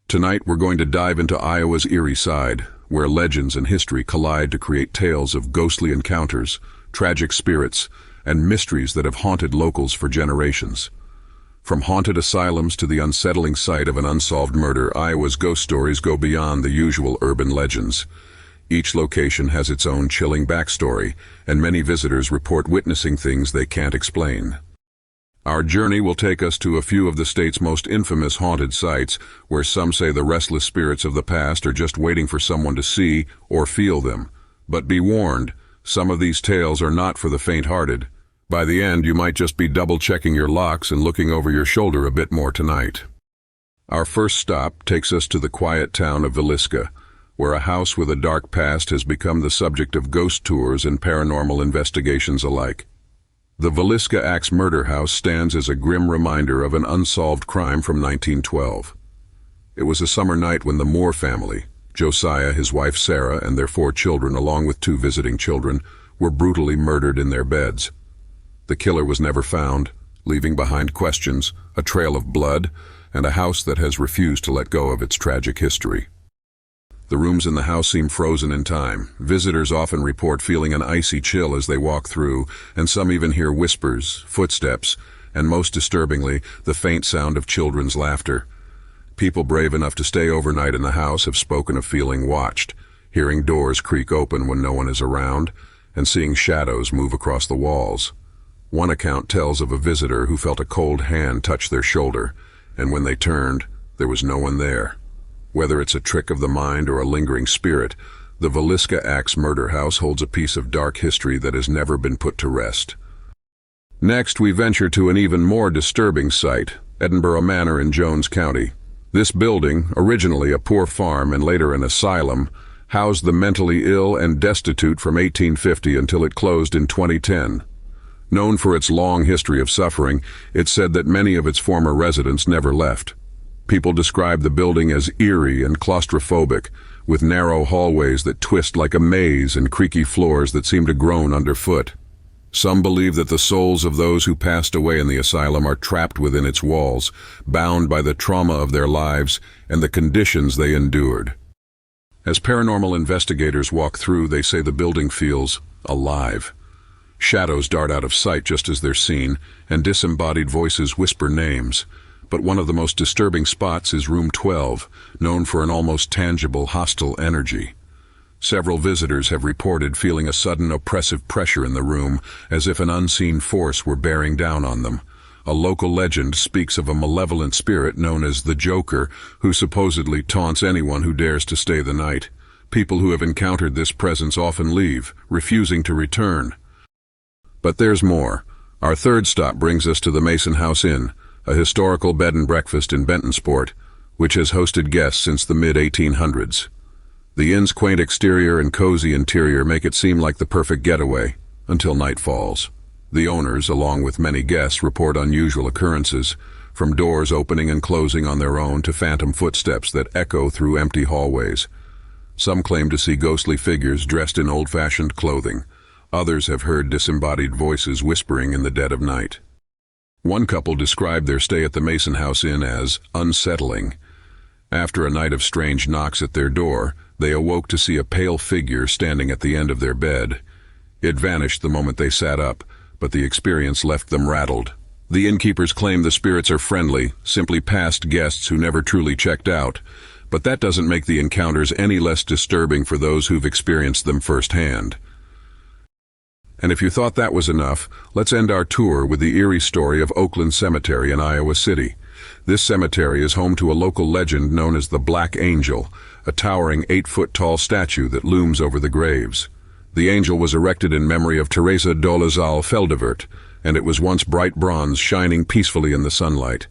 Tonight we're going to dive into Iowa's eerie side, where legends and history collide to create tales of ghostly encounters, tragic spirits, and mysteries that have haunted locals for generations. From haunted asylums to the unsettling sight of an unsolved murder, Iowa's ghost stories go beyond the usual urban legends. Each location has its own chilling backstory, and many visitors report witnessing things they can't explain. Our journey will take us to a few of the state's most infamous haunted sites, where some say the restless spirits of the past are just waiting for someone to see or feel them. But be warned, some of these tales are not for the faint-hearted. By the end, you might just be double-checking your locks and looking over your shoulder a bit more tonight. Our first stop takes us to the quiet town of Villisca, where a house with a dark past has become the subject of ghost tours and paranormal investigations alike. The Villisca Axe Murder House stands as a grim reminder of an unsolved crime from 1912. It was a summer night when the Moore family, Josiah, his wife Sarah, and their 4 children, along with 2 visiting children, were brutally murdered in their beds. The killer was never found, leaving behind questions, a trail of blood, and a house that has refused to let go of its tragic history. The rooms in the house seem frozen in time. Visitors often report feeling an icy chill as they walk through, and some even hear whispers, footsteps, and most disturbingly, the faint sound of children's laughter. People brave enough to stay overnight in the house have spoken of feeling watched, hearing doors creak open when no one is around, and seeing shadows move across the walls. One account tells of a visitor who felt a cold hand touch their shoulder, and when they turned, there was no one there. Whether it's a trick of the mind or a lingering spirit, the Villisca Axe Murder House holds a piece of dark history that has never been put to rest. Next, we venture to an even more disturbing site, Edinburgh Manor in Jones County. This building, originally a poor farm and later an asylum, housed the mentally ill and destitute from 1850 until it closed in 2010. Known for its long history of suffering, it's said that many of its former residents never left. People describe the building as eerie and claustrophobic, with narrow hallways that twist like a maze and creaky floors that seem to groan underfoot. Some believe that the souls of those who passed away in the asylum are trapped within its walls, bound by the trauma of their lives and the conditions they endured. As paranormal investigators walk through, they say the building feels alive. Shadows dart out of sight just as they're seen, and disembodied voices whisper names. But one of the most disturbing spots is room 12, known for an almost tangible hostile energy. Several visitors have reported feeling a sudden oppressive pressure in the room, as if an unseen force were bearing down on them. A local legend speaks of a malevolent spirit known as the Joker, who supposedly taunts anyone who dares to stay the night. People who have encountered this presence often leave, refusing to return. But there's more. Our third stop brings us to the Mason House Inn, a historical bed and breakfast in Bentonsport, which has hosted guests since the mid-1800s. The inn's quaint exterior and cozy interior make it seem like the perfect getaway, until night falls. The owners, along with many guests, report unusual occurrences, from doors opening and closing on their own to phantom footsteps that echo through empty hallways. Some claim to see ghostly figures dressed in old-fashioned clothing. Others have heard disembodied voices whispering in the dead of night. One couple described their stay at the Mason House Inn as unsettling. After a night of strange knocks at their door, they awoke to see a pale figure standing at the end of their bed. It vanished the moment they sat up, but the experience left them rattled. The innkeepers claim the spirits are friendly, simply past guests who never truly checked out, but that doesn't make the encounters any less disturbing for those who've experienced them firsthand. And if you thought that was enough, let's end our tour with the eerie story of Oakland Cemetery in Iowa City. This cemetery is home to a local legend known as the Black Angel, a towering 8-foot-tall statue that looms over the graves. The angel was erected in memory of Teresa Dolezal Feldevert, and it was once bright bronze shining peacefully in the sunlight.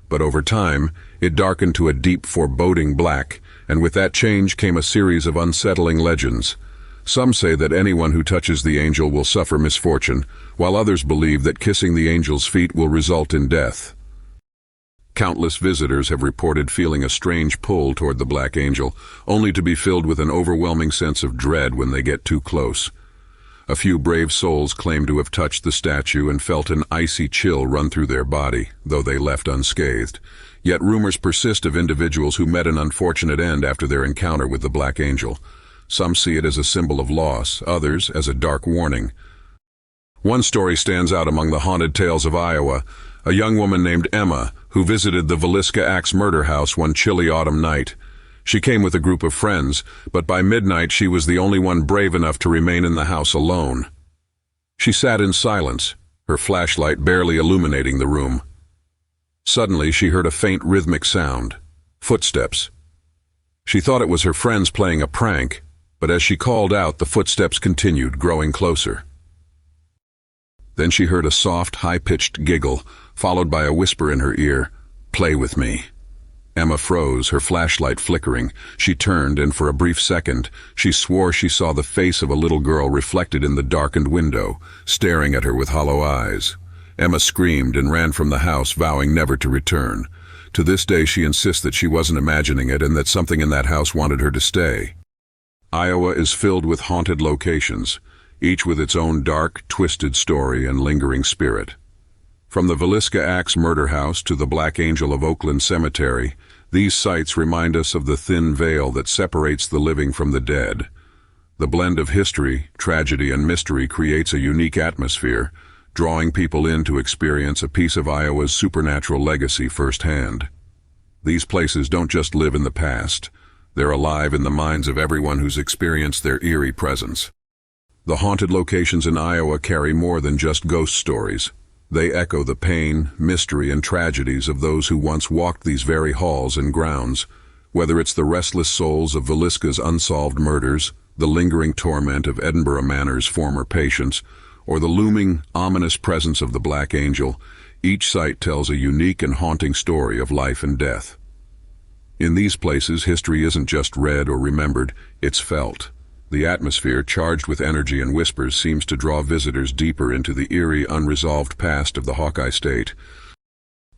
But over time, it darkened to a deep, foreboding black, and with that change came a series of unsettling legends. Some say that anyone who touches the angel will suffer misfortune, while others believe that kissing the angel's feet will result in death. Countless visitors have reported feeling a strange pull toward the Black Angel, only to be filled with an overwhelming sense of dread when they get too close. A few brave souls claim to have touched the statue and felt an icy chill run through their body, though they left unscathed. Yet rumors persist of individuals who met an unfortunate end after their encounter with the Black Angel. Some see it as a symbol of loss, others as a dark warning. One story stands out among the haunted tales of Iowa, a young woman named Emma who visited the Villisca Axe murder house one chilly autumn night. She came with a group of friends, but by midnight she was the only one brave enough to remain in the house alone. She sat in silence, her flashlight barely illuminating the room. Suddenly she heard a faint rhythmic sound, footsteps. She thought it was her friends playing a prank, but as she called out, the footsteps continued, growing closer. Then she heard a soft, high-pitched giggle, followed by a whisper in her ear, "Play with me." Emma froze, her flashlight flickering. She turned, and for a brief second, she swore she saw the face of a little girl reflected in the darkened window, staring at her with hollow eyes. Emma screamed and ran from the house, vowing never to return. To this day she insists that she wasn't imagining it and that something in that house wanted her to stay. Iowa is filled with haunted locations, each with its own dark, twisted story and lingering spirit. From the Villisca Axe murder house to the Black Angel of Oakland Cemetery, these sites remind us of the thin veil that separates the living from the dead. The blend of history, tragedy, and mystery creates a unique atmosphere, drawing people in to experience a piece of Iowa's supernatural legacy firsthand. These places don't just live in the past, they're alive in the minds of everyone who's experienced their eerie presence. The haunted locations in Iowa carry more than just ghost stories. They echo the pain, mystery, and tragedies of those who once walked these very halls and grounds. Whether it's the restless souls of Villisca's unsolved murders, the lingering torment of Edinburgh Manor's former patients, or the looming, ominous presence of the Black Angel, each site tells a unique and haunting story of life and death. In these places, history isn't just read or remembered, it's felt. The atmosphere, charged with energy and whispers, seems to draw visitors deeper into the eerie, unresolved past of the Hawkeye State.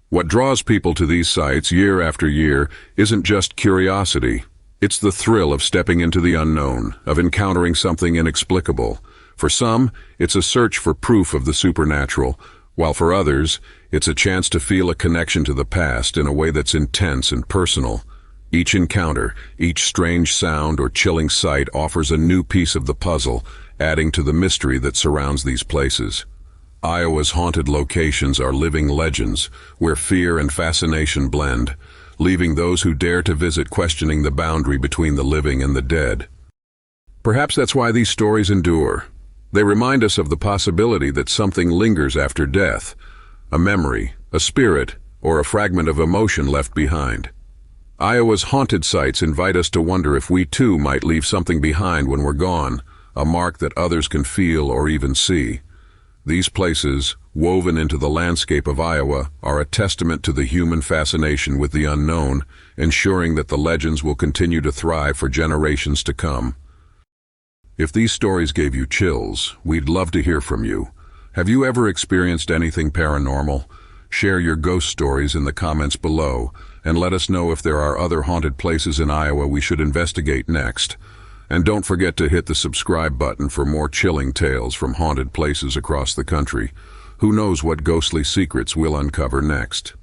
What draws people to these sites year after year isn't just curiosity. It's the thrill of stepping into the unknown, of encountering something inexplicable. For some, it's a search for proof of the supernatural, while for others, it's a chance to feel a connection to the past in a way that's intense and personal. Each encounter, each strange sound or chilling sight offers a new piece of the puzzle, adding to the mystery that surrounds these places. Iowa's haunted locations are living legends, where fear and fascination blend, leaving those who dare to visit questioning the boundary between the living and the dead. Perhaps that's why these stories endure. They remind us of the possibility that something lingers after death, a memory, a spirit, or a fragment of emotion left behind. Iowa's haunted sites invite us to wonder if we too might leave something behind when we're gone, a mark that others can feel or even see. These places, woven into the landscape of Iowa, are a testament to the human fascination with the unknown, ensuring that the legends will continue to thrive for generations to come. If these stories gave you chills, we'd love to hear from you. Have you ever experienced anything paranormal? Share your ghost stories in the comments below, and let us know if there are other haunted places in Iowa we should investigate next. And don't forget to hit the subscribe button for more chilling tales from haunted places across the country. Who knows what ghostly secrets we'll uncover next?